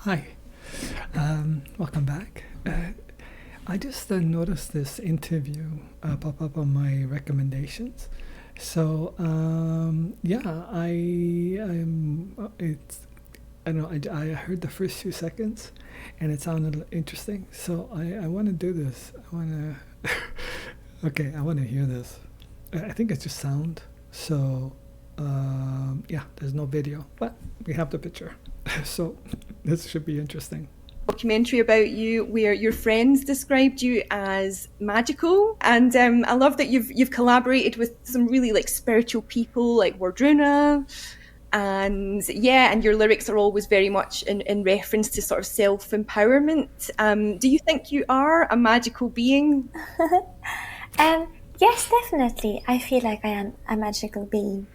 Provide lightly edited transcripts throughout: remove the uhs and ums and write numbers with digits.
Hi, welcome back. I just noticed this interview pop up on my recommendations. So yeah, I don't know, I heard the first few seconds, and it sounded interesting. So I want to do this. I want to. Okay, I want to hear this. I think it's just sound. So yeah, there's no video, but we have the picture. So this should be interesting. Documentary about you where your friends described you as magical, and I love that you've collaborated with some really like spiritual people like Wardruna, and yeah, and your lyrics are always very much in reference to sort of self-empowerment. Do you think you are a magical being? Yes, definitely. I feel like I am a magical being,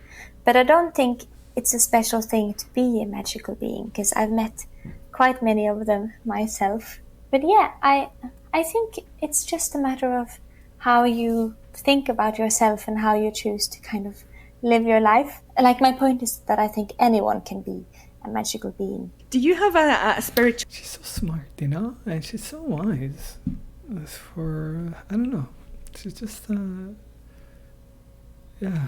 but I don't think it's a special thing to be a magical being because I've met quite many of them myself. But yeah, I think it's just a matter of how you think about yourself and how you choose to kind of live your life. Like my point is that I think anyone can be a magical being. Do you have a spiritual She's so smart, and she's so wise. As for, I don't know, she's just, yeah.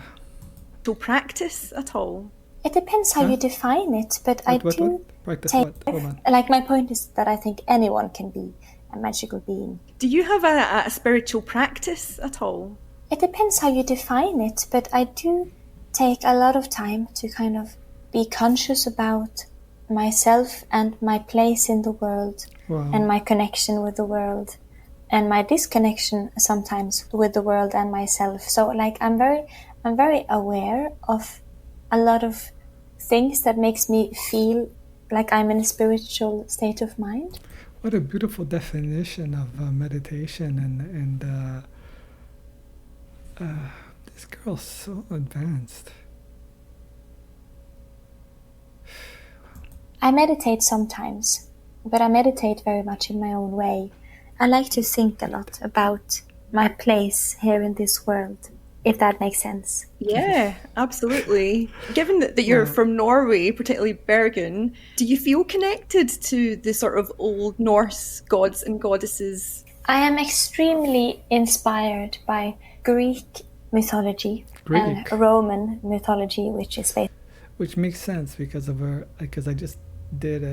practice at all? It depends how you define it, but I do Practice take, what? Hold on. like my point is that I think anyone can be a magical being. Do you have a spiritual practice at all? It depends how you define it, but I do take a lot of time to kind of be conscious about myself and my place in the world. Wow. And my connection with the world and my disconnection sometimes with the world and myself. So like I'm very aware of a lot of things that makes me feel like I'm in a spiritual state of mind. What a beautiful definition of meditation, and this girl's so advanced. I meditate sometimes, but I meditate very much in my own way. I like to think a lot about my place here in this world, if that makes sense. Yeah, absolutely. Given that you're from Norway, particularly Bergen, do you feel connected to the sort of old Norse gods and goddesses? I am extremely inspired by Greek mythology and Roman mythology, which makes sense because of her. Because I just did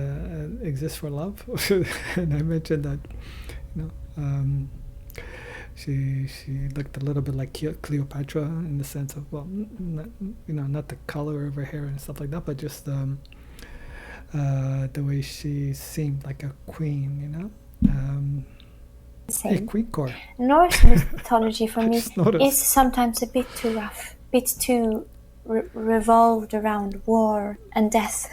Exist for Love, and I mentioned that, she looked a little bit like Cleopatra in the sense of, well, not the color of her hair and stuff like that, but just the way she seemed like a queen, Same. Queencore. Norse mythology for me is sometimes a bit too rough, bit too revolved around war and death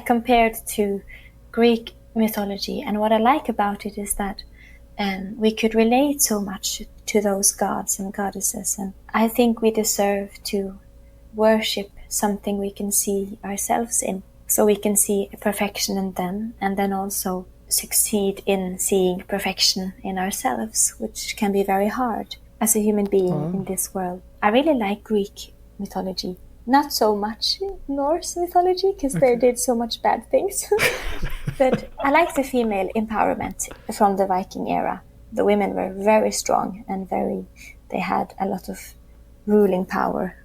compared to Greek mythology. And what I like about it is that we could relate so much to those gods and goddesses, and I think we deserve to worship something we can see ourselves in, so we can see perfection in them and then also succeed in seeing perfection in ourselves, which can be very hard as a human being in this world. I really like Greek mythology, not so much Norse mythology because they did so much bad things. But I like the female empowerment from the Viking era. The women were very strong and they had a lot of ruling power,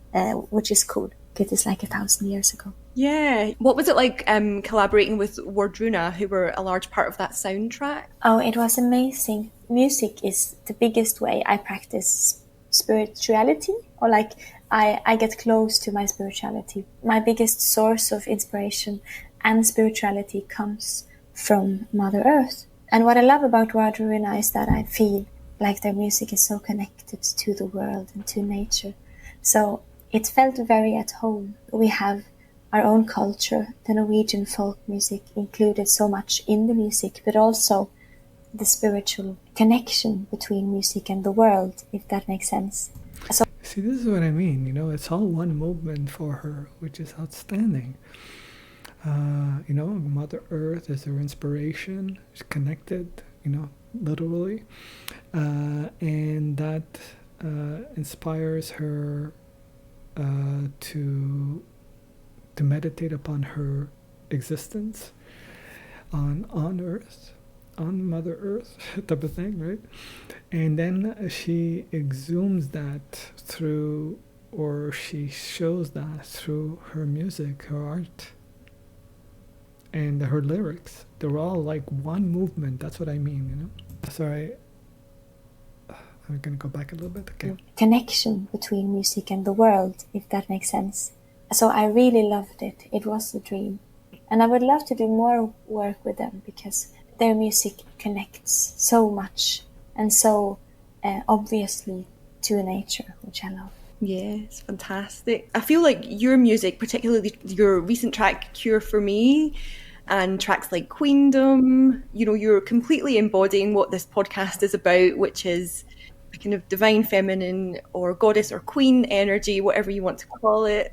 which is cool because it's like 1,000 years ago. Yeah. What was it like collaborating with Wardruna, who were a large part of that soundtrack? Oh, it was amazing. Music is the biggest way I practice spirituality, or like I get close to my spirituality. My biggest source of inspiration and spirituality comes from Mother Earth. And what I love about Wardruna is that I feel like their music is so connected to the world and to nature. So it felt very at home. We have our own culture. The Norwegian folk music included so much in the music, but also the spiritual connection between music and the world, if that makes sense. So, see, this is what I mean. It's all one movement for her, which is outstanding. Mother Earth is her inspiration. She's connected, literally, and that inspires her to meditate upon her existence, on Earth, on Mother Earth type of thing, right? And then she exhumes that through, or she shows that through her music, her art, and her lyrics. They're all like one movement. That's what I mean, you know? Sorry, I'm gonna go back a little bit, okay? Connection between music and the world, if that makes sense. So I really loved it. It was a dream. And I would love to do more work with them because their music connects so much and so obviously to nature, which I love. Yeah, it's fantastic. I feel like your music, particularly your recent track Cure for Me, and tracks like Queendom, you know, you're completely embodying what this podcast is about, which is a kind of divine feminine or goddess or queen energy, whatever you want to call it.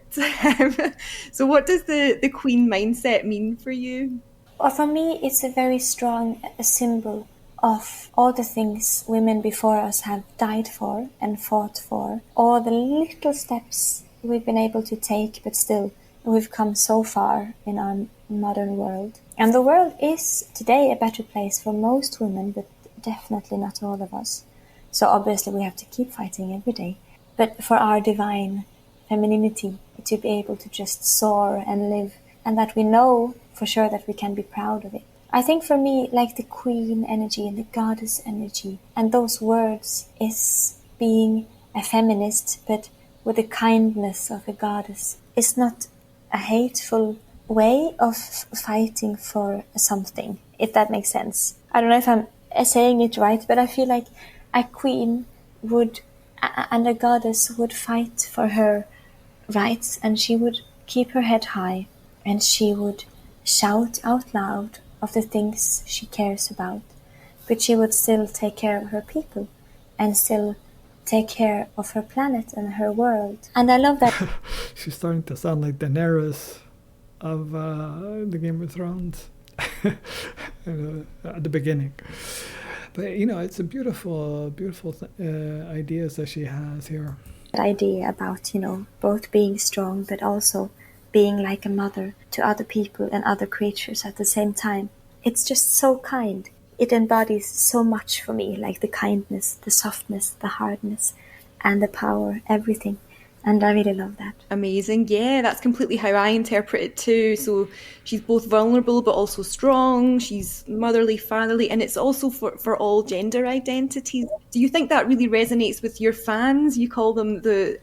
So what does the queen mindset mean for you? Well, for me, it's a very strong symbol of all the things women before us have died for and fought for, all the little steps we've been able to take, but still we've come so far in our modern world. And the world is today a better place for most women, but definitely not all of us. So obviously we have to keep fighting every day. But for our divine femininity to be able to just soar and live, and that we know for sure that we can be proud of it. I think for me, like the queen energy and the goddess energy, and those words is being a feminist, but with the kindness of a goddess. It's not a hateful way of fighting for something, if that makes sense. I don't know if I'm saying it right, but I feel like a queen would, and a goddess would fight for her rights, and she would keep her head high, and she would shout out loud of the things she cares about, but she would still take care of her people and still take care of her planet and her world. And I love that. She's starting to sound like Daenerys of the Game of Thrones at the beginning. But, you know, it's a beautiful ideas that she has here. Idea about, you know, both being strong but also being like a mother to other people and other creatures at the same time. It's just so kind. It embodies so much for me, like the kindness, the softness, the hardness, and the power, everything. And I really love that. Amazing. Yeah, that's completely how I interpret it too. So she's both vulnerable but also strong. She's motherly, fatherly, and it's also for all gender identities. Do you think that really resonates with your fans? You call them the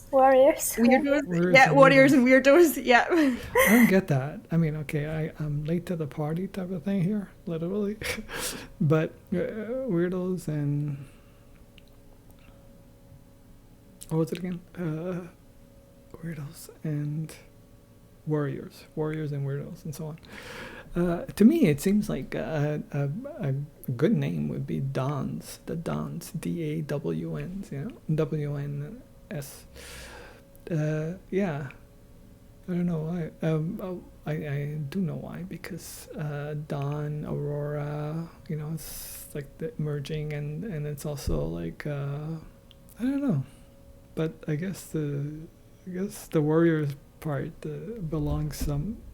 warriors. Weirdos. Yeah, warriors and weirdos. Yeah. I don't get that. I mean, okay, I'm late to the party type of thing here, literally. But weirdos and... what was it again? Weirdos and warriors and weirdos and so on. To me, it seems like a good name would be Dons. The Dons, DAWNs, you know, WNS. Yeah, I don't know why. I do know why, because Dawn, Aurora, you know, it's like the merging, and it's also like I don't know. But I guess the warriors part belongs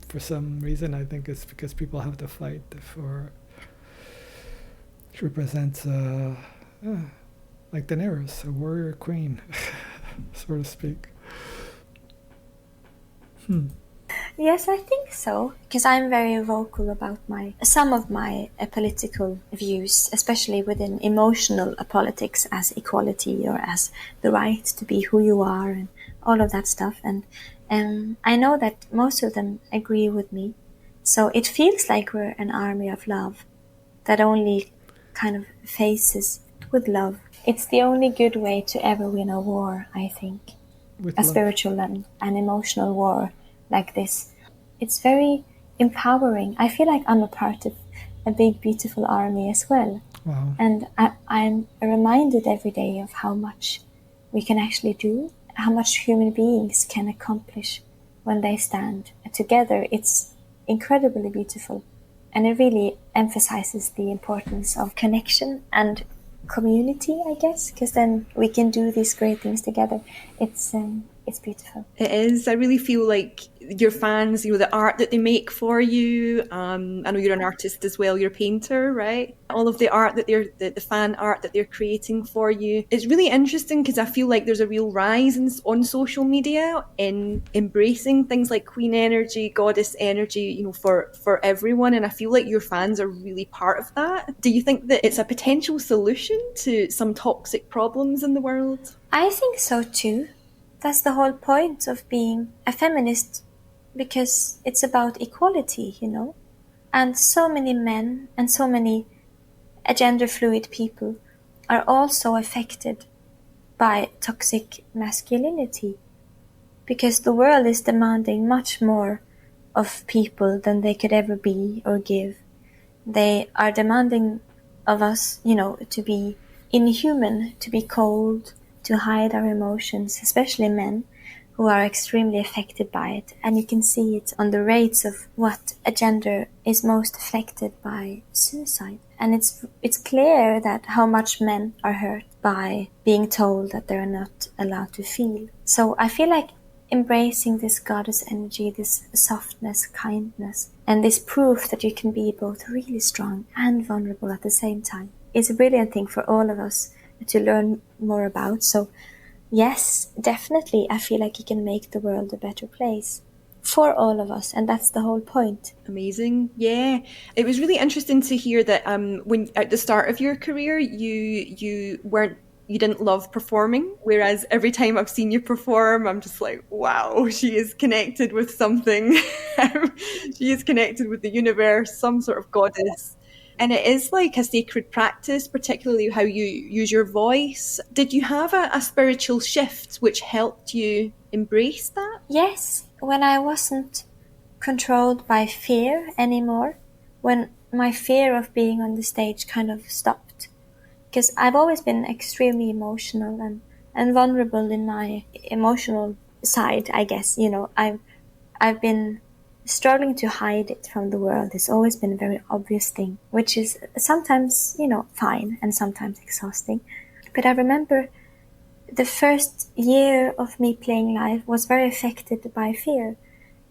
for some reason. I think it's because people have to fight for. She represents like Daenerys, a warrior queen, so to speak. Yes, I think so, because I'm very vocal about some of my political views, especially within emotional politics, as equality or as the right to be who you are and all of that stuff. And I know that most of them agree with me. So it feels like we're an army of love that only kind of faces with love. It's the only good way to ever win a war, I think. With a love. Spiritual and an emotional war like this. It's very empowering. I feel like I'm a part of a big, beautiful army as well. Wow. And I'm reminded every day of how much we can actually do, how much human beings can accomplish when they stand together. It's incredibly beautiful. And it really emphasizes the importance of connection and community, I guess, because then we can do these great things together. It's beautiful. It is. I really feel like your fans, you know, the art that they make for you. I know you're an artist as well, you're a painter, right? All of the art that the fan art that they're creating for you. It's really interesting because I feel like there's a real rise on social media in embracing things like queen energy, goddess energy, you know, for everyone. And I feel like your fans are really part of that. Do you think that it's a potential solution to some toxic problems in the world? I think so too. That's the whole point of being a feminist, because it's about equality, you know? And so many men and so many gender fluid people are also affected by toxic masculinity, because the world is demanding much more of people than they could ever be or give. They are demanding of us, you know, to be inhuman, to be cold, to hide our emotions, especially men who are extremely affected by it. And you can see it on the rates of what a gender is most affected by suicide. And it's clear that how much men are hurt by being told that they're not allowed to feel. So I feel like embracing this goddess energy, this softness, kindness, and this proof that you can be both really strong and vulnerable at the same time is a brilliant thing for all of us to learn more about. So yes, definitely, I feel like you can make the world a better place for all of us, and that's the whole point. Amazing. Yeah, it was really interesting to hear that when at the start of your career you didn't love performing, whereas every time I've seen you perform, I'm just like, wow, she is connected with something. She is connected with the universe, some sort of goddess. And it is like a sacred practice, particularly how you use your voice. Did you have a spiritual shift which helped you embrace that? Yes, when I wasn't controlled by fear anymore, when my fear of being on the stage kind of stopped. Because I've always been extremely emotional and vulnerable in my emotional side, I guess. You know, I've been struggling to hide it from the world. It's always been a very obvious thing, which is sometimes, you know, fine and sometimes exhausting. But I remember the first year of me playing live was very affected by fear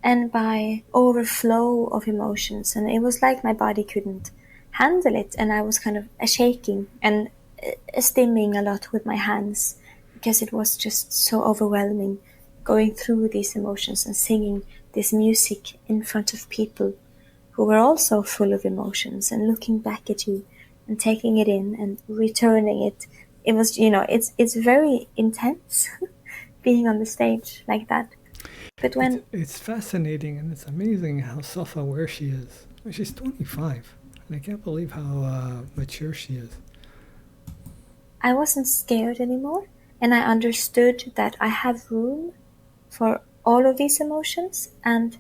and by overflow of emotions. And it was like my body couldn't handle it. And I was kind of shaking and stimming a lot with my hands because it was just so overwhelming going through these emotions and singing this music in front of people who were also full of emotions and looking back at you and taking it in and returning it. It was, you know, it's very intense being on the stage like that. But when it's fascinating and it's amazing how self-aware she is. She's 25 and I can't believe how mature she is. I wasn't scared anymore, and I understood that I have room for all of these emotions, and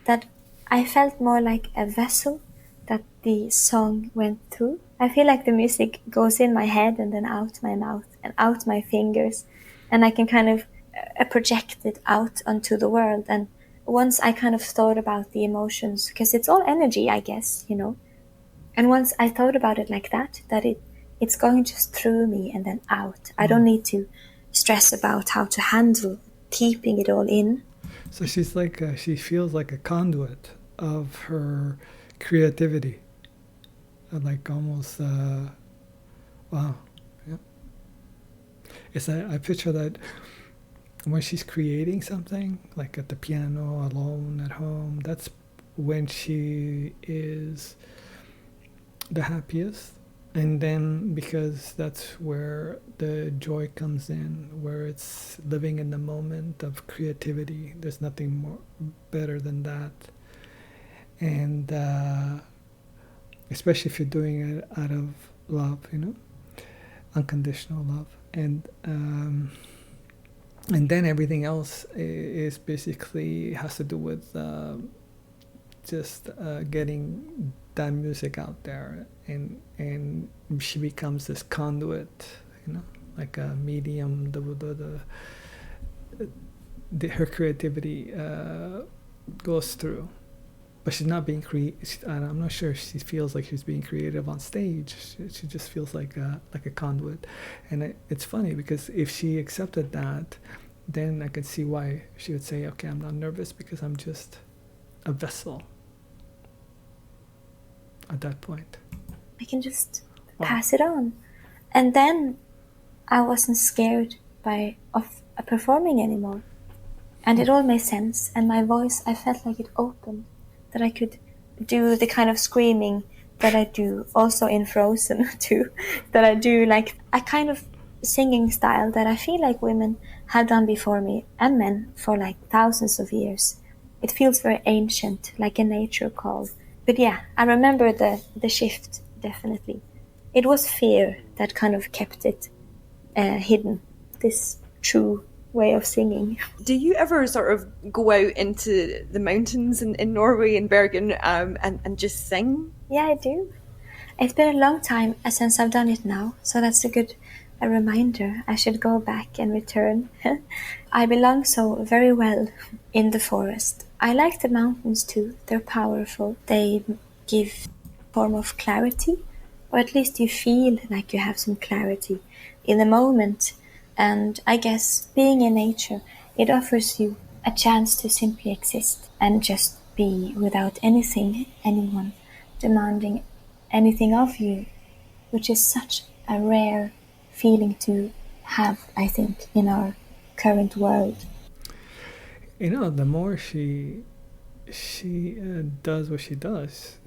that I felt more like a vessel that the song went through. I feel like the music goes in my head and then out my mouth and out my fingers, and I can kind of project it out onto the world. And once I kind of thought about the emotions, because it's all energy, I guess, you know, and once I thought about it like that it's going just through me and then out. I don't need to stress about how to handle keeping it all in. So she's like, she feels like a conduit of her creativity. Like almost, wow. Yeah. It's I picture that when she's creating something, like at the piano, alone, at home, that's when she is the happiest. And then because that's where the joy comes in, where it's living in the moment of creativity. There's nothing more better than that. And especially if you're doing it out of love, you know, unconditional love. And then everything else is basically has to do with just getting that music out there, and she becomes this conduit, you know, like a medium. Her creativity goes through, but she's not being I'm not sure she feels like she's being creative on stage. She just feels like a conduit, and it's funny because if she accepted that, then I could see why she would say, okay, I'm not nervous because I'm just a vessel at that point. I can just pass it on. And then I wasn't scared of performing anymore. And it all made sense. And my voice, I felt like it opened, that I could do the kind of screaming that I do also in Frozen too, that I do like a kind of singing style that I feel like women have done before me, and men, for like thousands of years. It feels very ancient, like a nature call. But yeah, I remember the shift, definitely. It was fear that kind of kept it hidden, this true way of singing. Do you ever sort of go out into the mountains in Norway, in Bergen, and just sing? Yeah, I do. It's been a long time since I've done it now, so that's a reminder. I should go back and return. I belong so very well in the forest. I like the mountains too. They're powerful. They give a form of clarity, or at least you feel like you have some clarity in the moment. And I guess being in nature, it offers you a chance to simply exist and just be without anyone demanding anything of you, which is such a rare feeling to have, I think, in our current world. You know, the more she does what she does,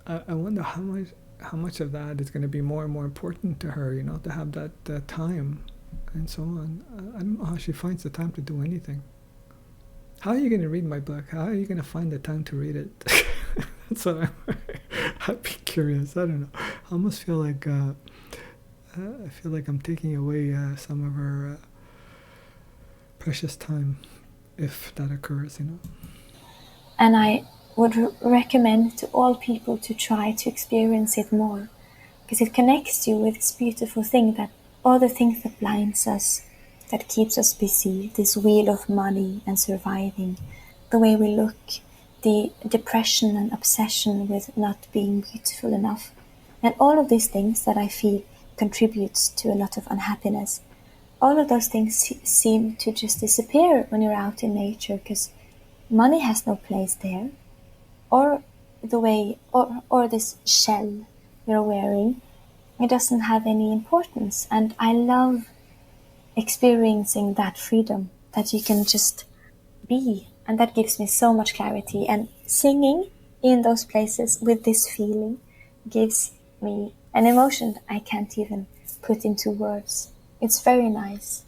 I wonder how much of that is going to be more and more important to her, you know, to have that time and so on. I don't know how she finds the time to do anything. How are you going to read my book? How are you going to find the time to read it? That's what I'd be curious. I don't know. I almost feel like I feel like I'm taking away some of her precious time, if that occurs, you know. And I would recommend to all people to try to experience it more, because it connects you with this beautiful thing, that all the things that blinds us, that keeps us busy, this wheel of money and surviving, the way we look, the depression and obsession with not being beautiful enough, and all of these things that I feel contributes to a lot of unhappiness. All of those things seem to just disappear when you're out in nature, because money has no place there, or the way, or this shell you're wearing, it doesn't have any importance. And I love experiencing that freedom, that you can just be, and that gives me so much clarity. And singing in those places with this feeling gives me an emotion I can't even put into words. It's very nice.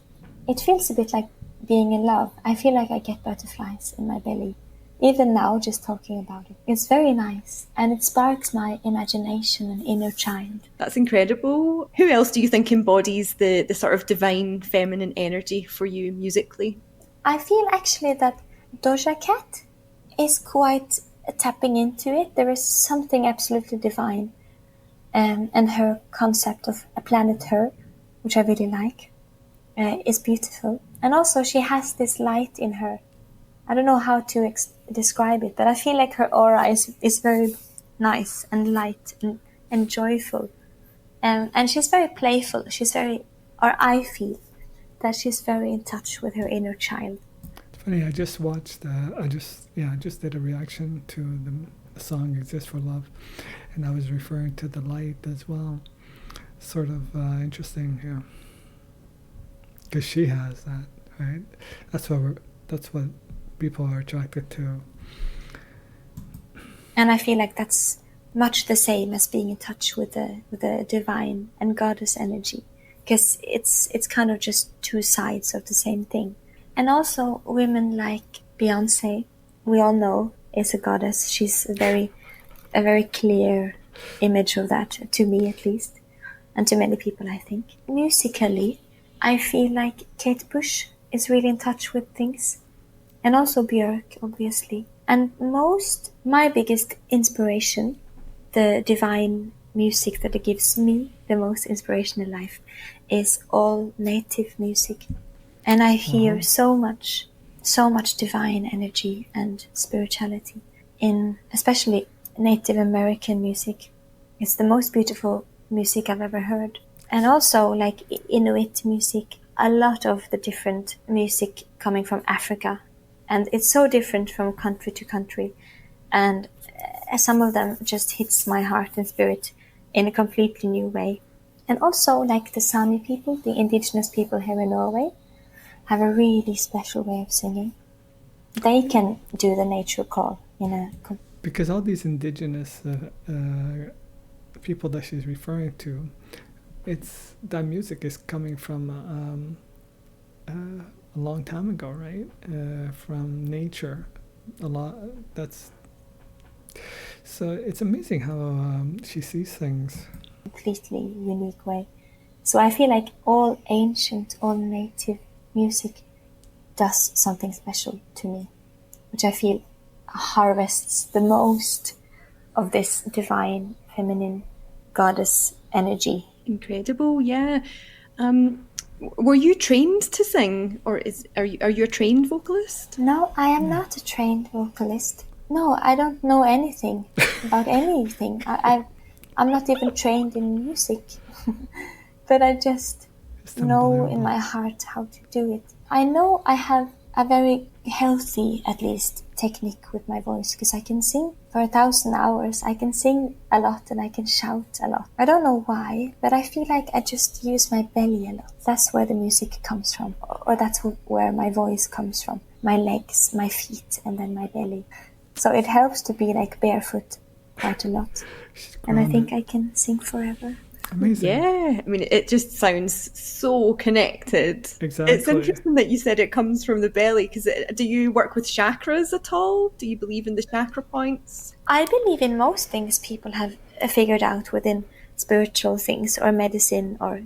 It feels a bit like being in love. I feel like I get butterflies in my belly, even now just talking about it. It's very nice, and it sparks my imagination and inner child. That's incredible. Who else do you think embodies the sort of divine feminine energy for you musically? I feel actually that Doja Cat is quite tapping into it. There is something absolutely divine, and her concept of a planet her, which I really like, is beautiful. And also she has this light in her. I don't know how to describe it, but I feel like her aura is very nice and light and joyful. And she's very playful. I feel that she's very in touch with her inner child. It's funny, I just watched, I just did a reaction to the song Exist for Love, and I was referring to the light as well. Sort of interesting here. Because she has that, right? That's what people are attracted to. And I feel like that's much the same as being in touch with the divine and goddess energy, because it's kind of just two sides of the same thing. And also women like Beyonce, we all know, is a goddess. She's a very clear image of that, to me at least, and to many people, I think. Musically, I feel like Kate Bush is really in touch with things, and also Björk, obviously. And my biggest inspiration, the divine music that it gives me the most inspiration in life, is all native music. And I hear so much divine energy and spirituality in especially Native American music. It's the most beautiful music I've ever heard. And also like Inuit music, a lot of the different music coming from Africa, and it's so different from country to country, and some of them just hits my heart and spirit in a completely new way. And also, like the Sami people, the indigenous people here in Norway, have a really special way of singing. They can do the nature call in a... Because all these indigenous people that she's referring to, that music is coming from a long time ago, right? From nature, a lot. So it's amazing how she sees things. Completely unique way. So I feel like all ancient, all native music does something special to me, which I feel harvests the most of this divine feminine goddess energy. Incredible, yeah. Were you trained to sing, or are you a trained vocalist? No, I am not a trained vocalist. No, I don't know anything about anything. I'm not even trained in music, but I just know in my heart how to do it. I know I have a very healthy, at least, technique with my voice, because I can sing for 1,000 hours. I can sing a lot and I can shout a lot. I don't know why, but I feel like I just use my belly a lot. That's where the music comes from, or that's where my voice comes from. My legs, my feet, and then my belly. So it helps to be like barefoot quite a lot. And I think I can sing forever. Amazing. Yeah, I mean, it just sounds so connected. Exactly. It's interesting that you said it comes from the belly, because do you work with chakras at all? Do you believe in the chakra points? I believe in most things people have figured out within spiritual things or medicine, or,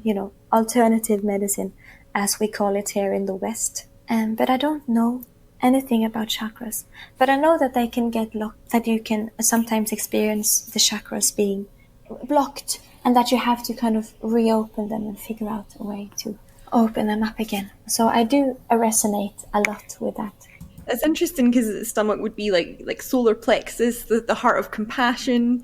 alternative medicine, as we call it here in the West. But I don't know anything about chakras. But I know that they can get locked, that you can sometimes experience the chakras being blocked, and that you have to kind of reopen them and figure out a way to open them up again. So I do resonate a lot with that. It's interesting because the stomach would be like solar plexus, the heart of compassion.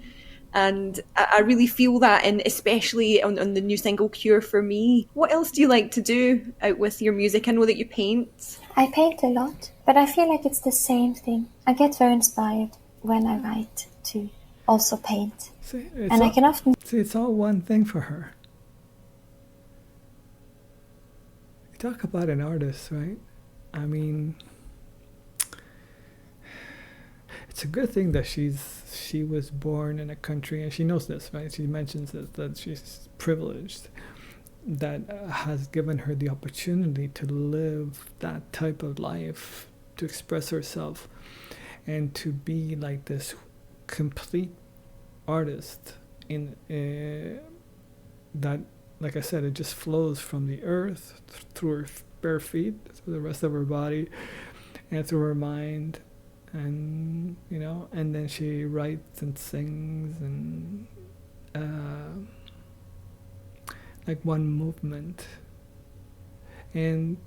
And I really feel that, and especially on the new single Cure for Me. What else do you like to do out with your music? I know that you paint. I paint a lot, but I feel like it's the same thing. I get very inspired when I write to also paint. I can often... See, it's all one thing for her. You talk about an artist, right? I mean, it's a good thing that she was born in a country, and she knows this, right? She mentions this, that she's privileged, that has given her the opportunity to live that type of life, to express herself, and to be like this complete artist in that, like I said, it just flows from the earth through her bare feet, through the rest of her body, and through her mind, and and then she writes and sings, and like one movement. And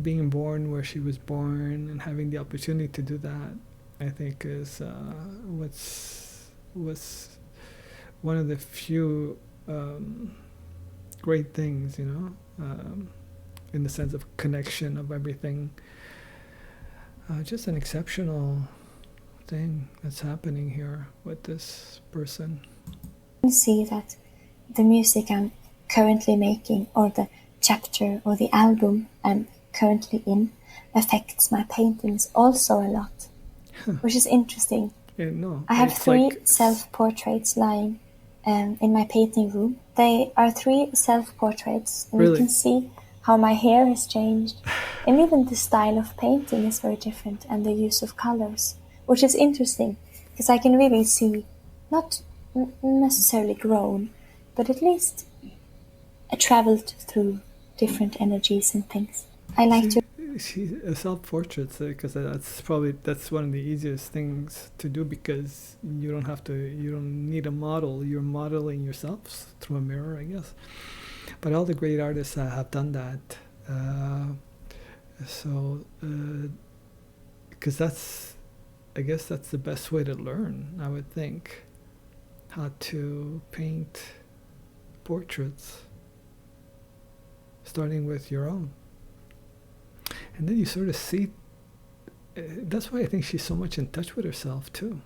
being born where she was born and having the opportunity to do that, I think is was one of the few great things, in the sense of connection of everything. Just an exceptional thing that's happening here with this person. You can see that the music I'm currently making, or the chapter or the album I'm currently in, affects my paintings also a lot, which is interesting. Yeah, no, I have 3 self-portraits lying in my painting room. They are 3 self-portraits, and really? You can see how my hair has changed, and even the style of painting is very different, and the use of colors, which is interesting, because I can really see, not necessarily grown, but at least traveled through different energies and things. I like to... Self-portraits, because that's one of the easiest things to do, because you don't need a model. You're modeling yourself through a mirror, I guess. But all the great artists have done that. Because I guess that's the best way to learn, I would think, how to paint portraits. starting with your own. And then you sort of see, that's why I think she's so much in touch with herself too.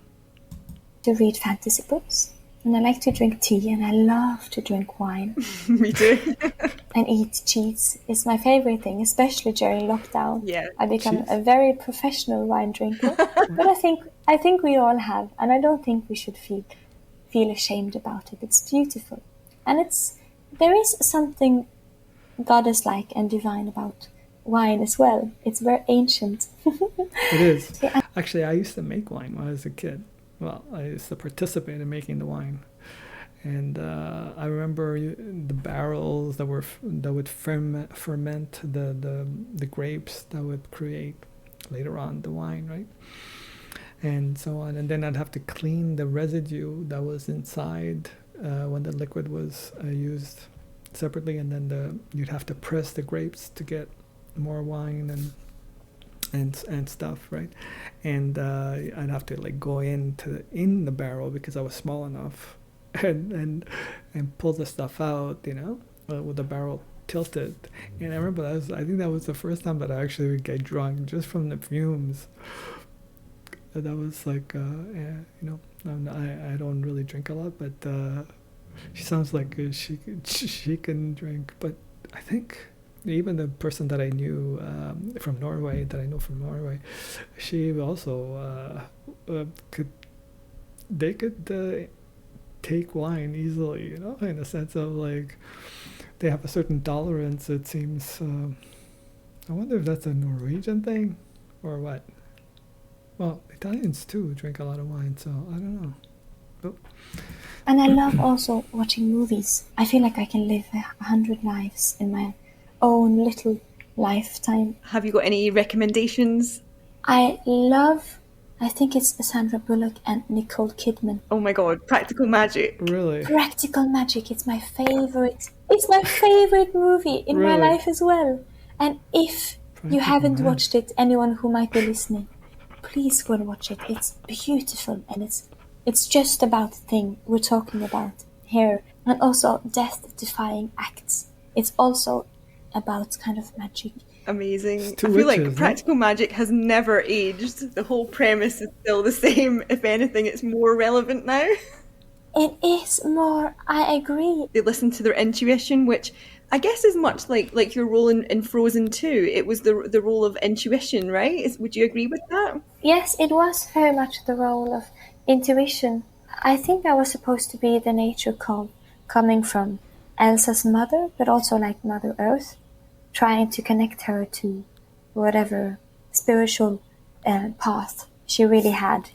To read fantasy books, and I like to drink tea, and I love to drink wine. Me too. And eat cheese is my favorite thing, especially during lockdown. Yeah, I become cheese. a very professional wine drinker. But I think we all have, and I don't think we should feel ashamed about it. It's beautiful, and there is something goddess-like and divine about wine as well. It's very ancient. It is. Actually, I used to make wine when I was a kid. Well, I used to participate in making the wine, and I remember the barrels that would ferment the grapes that would create later on the wine, right? And so on. And then I'd have to clean the residue that was inside when the liquid was used separately, and then you'd have to press the grapes to get more wine and stuff, right? And I'd have to like go in the barrel because I was small enough, and pull the stuff out, with the barrel tilted. And I remember I think that was the first time that I actually would get drunk just from the fumes. That was like, I don't really drink a lot, but she sounds like she can drink. But I think even the person that I knew from Norway, she also could take wine easily, in a sense of like they have a certain tolerance, it seems. I wonder if that's a Norwegian thing or what. Well, Italians too drink a lot of wine, so I don't know. Oh. And I love also watching movies. I feel like I can live 100 lives in my own little lifetime. Have you got any recommendations? I think it's Sandra Bullock and Nicole Kidman. Oh my god, Practical Magic. Really? Practical Magic, it's my favorite. It's my favorite movie in my life as well. And if you haven't watched it, anyone who might be listening, please go and watch it. It's beautiful, and it's just about the thing we're talking about here. And also death-defying acts. It's also about kind of magic. Amazing. I feel like Practical Magic has never aged. The whole premise is still the same. If anything, it's more relevant now. It is more, I agree. They listen to their intuition, which I guess is much like your role in Frozen 2. It was the role of intuition, right? Would you agree with that? Yes, it was very much the role of intuition. I think I was supposed to be the nature coming from Elsa's mother, but also like Mother Earth, trying to connect her to whatever spiritual path she really had,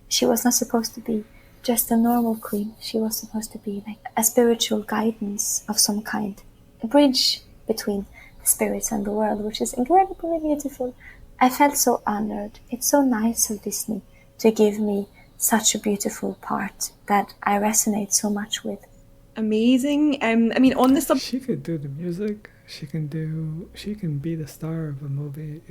She was not supposed to be just a normal queen. She was supposed to be like a spiritual guidance of some kind. A bridge between the spirits and the world, which is incredibly beautiful. I felt so honored. It's so nice of Disney to give me such a beautiful part that I resonate so much with. Amazing. On the subject, she could do the music. She can be the star of a movie,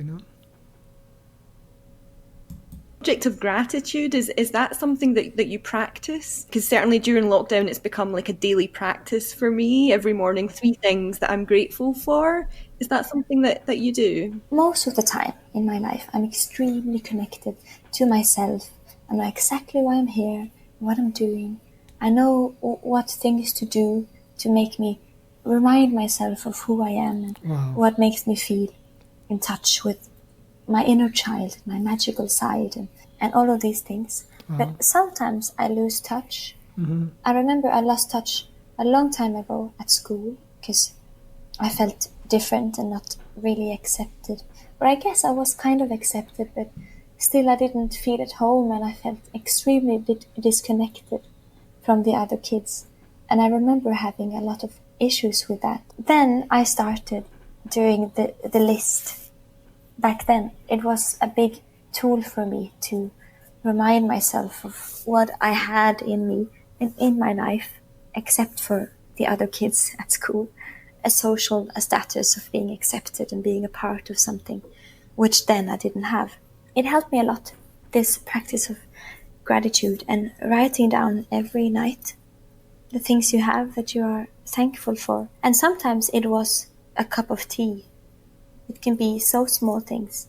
Subject of gratitude, is that something that you practice? Because certainly during lockdown it's become like a daily practice for me. Every morning, 3 things that I'm grateful for. Is that something that you do? Most of the time in my life I'm extremely connected to myself. I know exactly why I'm here, what I'm doing. I know what things to do to make me remind myself of who I am and what makes me feel in touch with my inner child, my magical side, and all of these things. But sometimes I lose touch. Mm-hmm. I remember I lost touch a long time ago at school because I felt different and not really accepted. Or I guess I was kind of accepted, but still I didn't feel at home, and I felt extremely disconnected from the other kids. And I remember having a lot of issues with that. Then I started doing the list. Back then, it was a big tool for me to remind myself of what I had in me and in my life, except for the other kids at school, a status of being accepted and being a part of something, which then I didn't have. It helped me a lot, this practice of gratitude and writing down every night the things you have that you are thankful for. And sometimes it was a cup of tea. It can be so small things.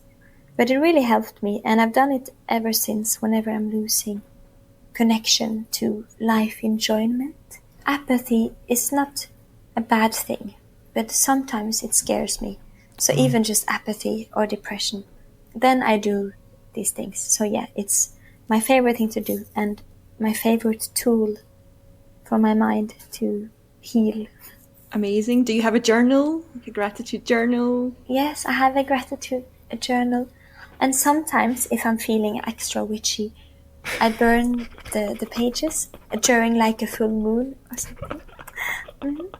But it really helped me, and I've done it ever since whenever I'm losing connection to life enjoyment. Apathy is not a bad thing, but sometimes it scares me. So even just apathy or depression, then I do these things. So yeah, it's my favorite thing to do and my favorite tool for my mind to heal. Amazing. Do you have a journal, a gratitude journal? Yes, I have a gratitude journal. And sometimes if I'm feeling extra witchy, I burn the pages during like a full moon or something.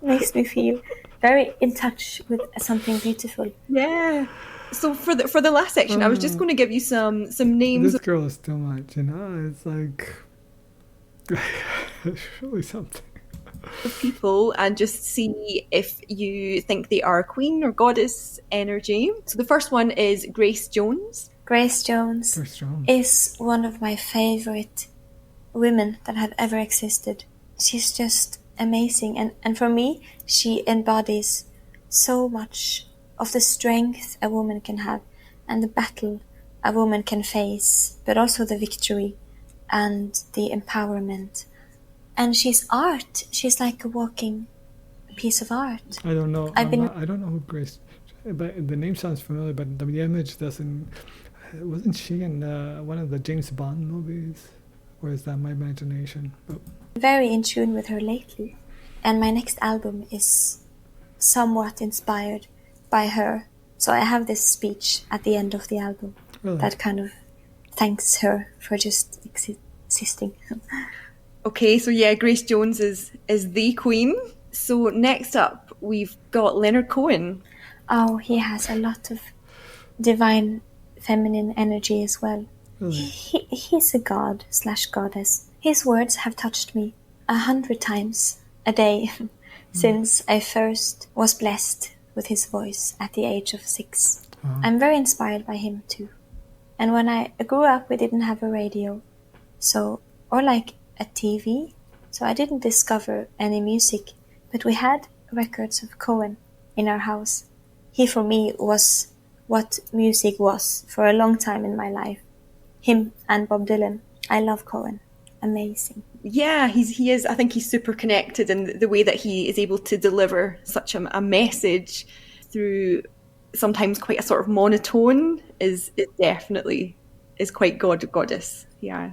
Makes me feel very in touch with something beautiful. Yeah. So for the last section, I was just going to give you some names. This girl is too much, you know. It's like it's really something. Of people and just see if you think they are queen or goddess energy. So the first one is Grace Jones. Grace Jones is one of my favorite women that have ever existed. She's just amazing, and for me she embodies so much of the strength a woman can have and the battle a woman can face, but also the victory and the empowerment. And she's art. She's like a walking piece of art. I don't know. I don't know who Grace, but the name sounds familiar, but the image doesn't. Wasn't she in one of the James Bond movies? Or is that my imagination? But very in tune with her lately. And my next album is somewhat inspired by her. So I have this speech at the end of the album that kind of thanks her for just existing. Okay, so yeah, Grace Jones is the queen. So next up, we've got Leonard Cohen. Oh, he has a lot of divine feminine energy as well. really? He's a god/goddess. His words have touched me 100 times a day since I first was blessed with his voice at the age of 6. I'm very inspired by him too. And when I grew up, we didn't have a radio, or like a TV, so I didn't discover any music, but we had records of Cohen in our house. He for me was what music was for a long time in my life. Him and Bob Dylan. I love Cohen. Amazing. Yeah, he is. I think he's super connected, and the way that he is able to deliver such a message through sometimes quite a sort of monotone is definitely is quite goddess. Yeah.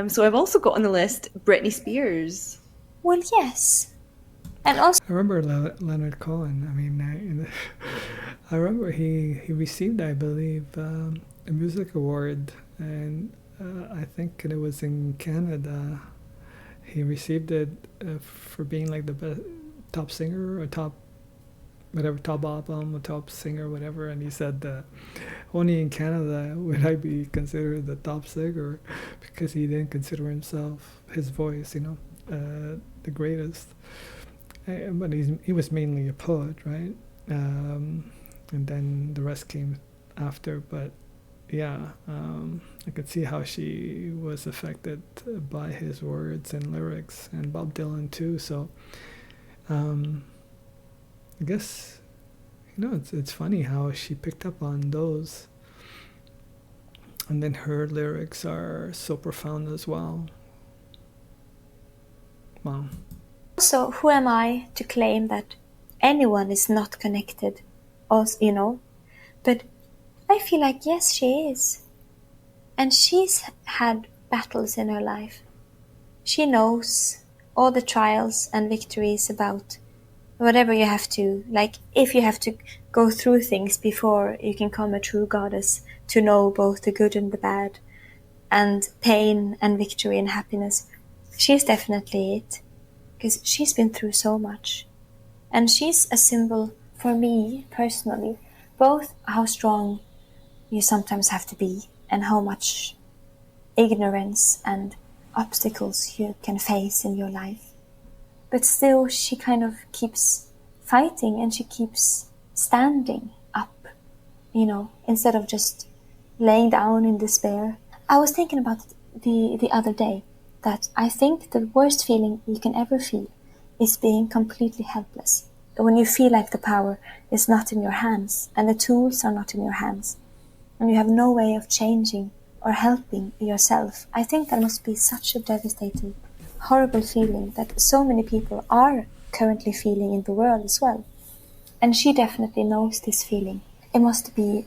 So I've also got on the list Britney Spears. Well, yes. And also I remember Leonard Cohen. I mean, I remember he received, I believe, a music award, and I think it was in Canada. He received it for being like the best top singer or top album or top singer, whatever. And he said that only in Canada would I be considered the top singer, because he didn't consider himself, his voice, the greatest. But he was mainly a poet, right? And then the rest came after. But yeah, I could see how she was affected by his words and lyrics, and Bob Dylan too. So I guess, it's funny how she picked up on those, and then her lyrics are so profound as well. Wow. Also, who am I to claim that anyone is not connected, also, but I feel like, yes, she is. And she's had battles in her life. She knows all the trials and victories about whatever you have to, like if you have to go through things before you can become a true goddess, to know both the good and the bad, and pain and victory and happiness. She's definitely it, because she's been through so much. And she's a symbol for me personally, both how strong you sometimes have to be and how much ignorance and obstacles you can face in your life. But still, she kind of keeps fighting, and she keeps standing up, instead of just laying down in despair. I was thinking about it the other day, that I think the worst feeling you can ever feel is being completely helpless. when you feel like the power is not in your hands and the tools are not in your hands and you have no way of changing or helping yourself, I think that must be such a devastating, horrible feeling that so many people are currently feeling in the world as well. And she definitely knows this feeling. It must be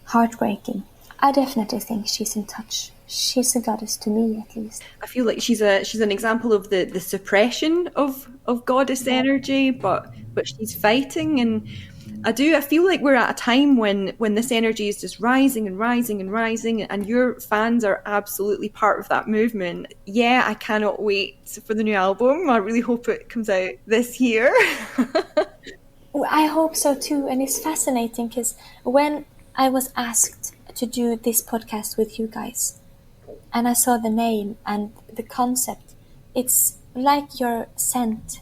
heartbreaking. I definitely think she's in touch. She's a goddess to me, at least. I feel like she's an example of the suppression of goddess energy, but she's fighting. And I feel like we're at a time when this energy is just rising and rising and rising, and your fans are absolutely part of that movement. Yeah, I cannot wait for the new album. I really hope it comes out this year. I hope so too, and it's fascinating because when I was asked to do this podcast with you guys, and I saw the name and the concept, it's like you're sent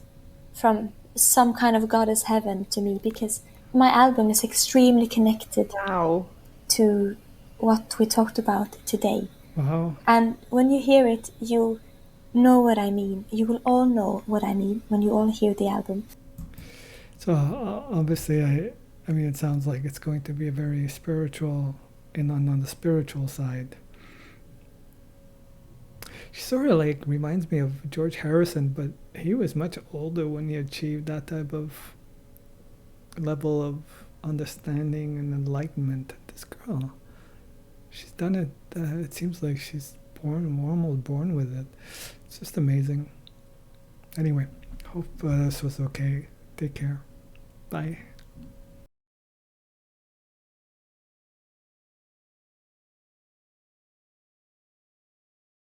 from some kind of goddess heaven to me, because my album is extremely connected to what we talked about today. Wow. And when you hear it, you know what I mean. You will all know what I mean when you all hear the album. So obviously, I mean, it sounds like it's going to be a very spiritual, and on the spiritual side. She sort of like reminds me of George Harrison, but he was much older when he achieved that type of level of understanding and enlightenment. This girl, she's done it. It seems like she's almost born with it. It's just amazing. Anyway, hope this was okay. Take care. Bye.